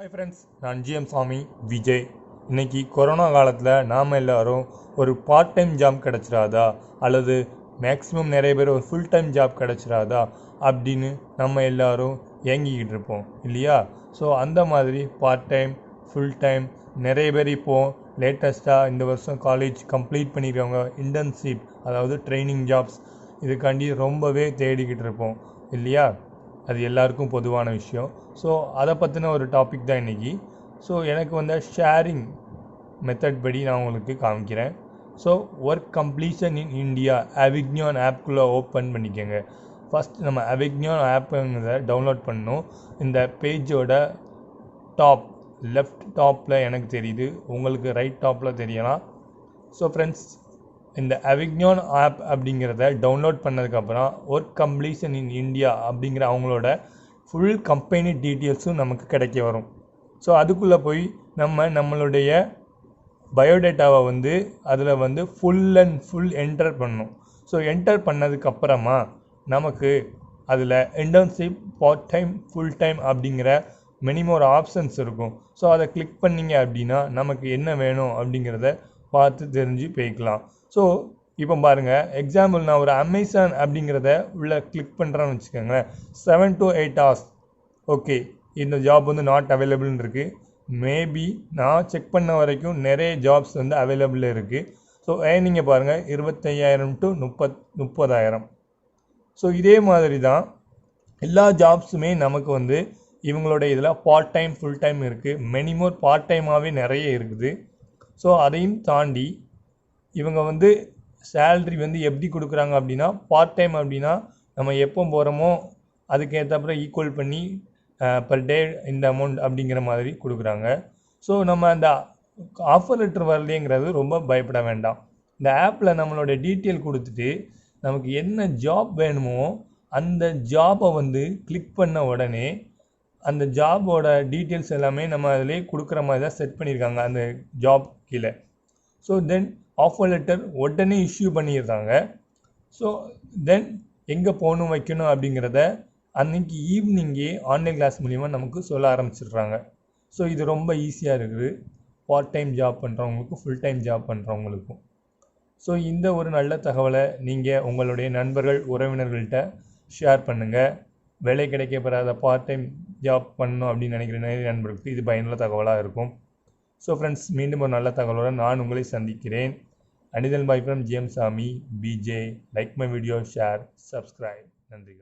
Hi friends, நான் GM சாமி விஜய். இன்னைக்கு கொரோனா காலத்தில் நாம் எல்லாரும் ஒரு பார்ட் டைம் ஜாப் கிடச்சிடாதா அல்லது மேக்ஸிமம் நிறைய பேர் ஒரு ஃபுல் டைம் ஜாப் கிடச்சிடாதா அப்படின்னு நம்ம எல்லாரும் ஏங்கிக்கிட்டு இருப்போம் இல்லையா? ஸோ அந்த மாதிரி பார்ட் டைம் ஃபுல் டைம் நிறைய பேர் இப்போது லேட்டஸ்ட்டாக இந்த வருஷம் காலேஜ் கம்ப்ளீட் பண்ணியிருக்கவங்க இன்டர்ன்ஷிப் அதாவது ட்ரைனிங் ஜாப்ஸ் இதுக்காண்டி ரொம்பவே தேடிக்கிட்டு இருப்போம் இல்லையா? அது எல்லாருக்கும் பொதுவான விஷயம். ஸோ அதை பற்றின ஒரு டாபிக் தான் இன்றைக்கி. ஸோ எனக்கு வந்து ஷேரிங் மெத்தட் படி நான் உங்களுக்கு காமிக்கிறேன். So work completion in India Avigyan ஆப்குள்ளே ஓப்பன் பண்ணிக்கோங்க. ஃபஸ்ட் நம்ம அவிக்ஞான் ஆப்புங்கிறத டவுன்லோட் பண்ணணும். இந்த பேஜோட டாப் லெஃப்ட் டாப்பில் எனக்கு தெரியுது, உங்களுக்கு ரைட் டாப்பில் தெரியலாம். ஸோ ஃப்ரெண்ட்ஸ், இந்த அவிக்ஞான் ஆப் அப்படிங்கிறத டவுன்லோட் பண்ணதுக்கப்புறம் ஒர்க் கம்ப்ளீஷன் இன் இந்தியா அப்படிங்கிற அவங்களோட ஃபுல் கம்பெனி டீட்டெயில்ஸும் நமக்கு கிடைக்க வரும். ஸோ அதுக்குள்ளே போய் நம்மளுடைய பயோடேட்டாவை வந்து அதில் வந்து ஃபுல் என்டர் பண்ணணும். ஸோ என்டர் பண்ணதுக்கப்புறமா நமக்கு அதில் internship part time full time அப்படிங்கிற மினிமம் ஆப்ஷன்ஸ் இருக்கும். ஸோ அதை கிளிக் பண்ணிங்க அப்படின்னா நமக்கு என்ன வேணும் அப்படிங்கிறத பார்த்து தெரிஞ்சு போய்க்கலாம். ஸோ இப்போ பாருங்கள், எக்ஸாம்பிள் நான் ஒரு அமேசான் அப்படிங்கிறத உள்ள கிளிக் பண்ணுறேன்னு வச்சுக்கோங்களேன். 7 to 8 hours. ஓகே, இந்த ஜாப் வந்து நாட் அவைலபிள்னு இருக்குது. மேபி நான் செக் பண்ண வரைக்கும் நிறைய ஜாப்ஸ் வந்து அவைலபிள் இருக்குது. ஸோ நீங்கள் பாருங்கள், 25,000 to 30,000. ஸோ இதே மாதிரி தான் எல்லா ஜாப்ஸுமே நமக்கு வந்து இவங்களோட இதில் பார்ட் டைம் ஃபுல் டைம் இருக்குது. மினிமம் பார்ட் டைமாகவே நிறைய இருக்குது. ஸோ அதையும் தாண்டி இவங்க வந்து சேல்ரி வந்து எப்படி கொடுக்குறாங்க அப்படின்னா, பார்ட் டைம் அப்படின்னா நம்ம எப்போ போகிறோமோ அதுக்கேற்றப்பறம் ஈக்குவல் பண்ணி பர் டே இந்த அமௌண்ட் அப்படிங்கிற மாதிரி கொடுக்குறாங்க. ஸோ நம்ம அந்த ஆஃபர் லெட்டர் வரலையேங்கிறது ரொம்ப பயப்பட வேண்டாம். இந்த ஆப்பில் நம்மளோட டீட்டெயில் கொடுத்துட்டு நமக்கு என்ன ஜாப் வேணுமோ அந்த ஜாபை வந்து கிளிக் பண்ண உடனே அந்த ஜாபோட டீட்டெயில்ஸ் எல்லாமே நம்ம அதிலே கொடுக்குற மாதிரி தான் செட் பண்ணியிருக்காங்க அந்த ஜாப் கீழே. ஸோ தென் ஆஃபர் லெட்டர் உடனே இஷ்யூ பண்ணிடுறாங்க. ஸோ தென் எங்கே போகணும் வைக்கணும் அப்படிங்கிறத அன்றைக்கி ஈவினிங்கே ஆன்லைன் கிளாஸ் மூலிமா நமக்கு சொல்ல ஆரம்பிச்சிடுறாங்க. ஸோ இது ரொம்ப ஈஸியாக இருக்குது பார்ட் டைம் ஜாப் பண்ணுறவங்களுக்கும் ஃபுல் டைம் ஜாப் பண்ணுறவங்களுக்கும். ஸோ இந்த ஒரு நல்ல தகவலை நீங்கள் உங்களுடைய நண்பர்கள் உறவினர்கள்ட்ட ஷேர் பண்ணுங்கள். வேலை கிடைக்கப்பெறாத பார்ட் டைம் ஜாப் பண்ணணும் அப்படின்னு நினைக்கிற நிறைய நண்பர்களுக்கு இது பயனுள்ள தகவலாக இருக்கும். ஸோ ஃப்ரெண்ட்ஸ், மீண்டும் ஒரு நல்ல தகவலுடன் நான் உங்களை சந்திக்கிறேன். அனிதல் பாய் ஃப்ரம் ஜிஎம் சாமி Vijay. Like my video, share, subscribe. நன்றிகள்.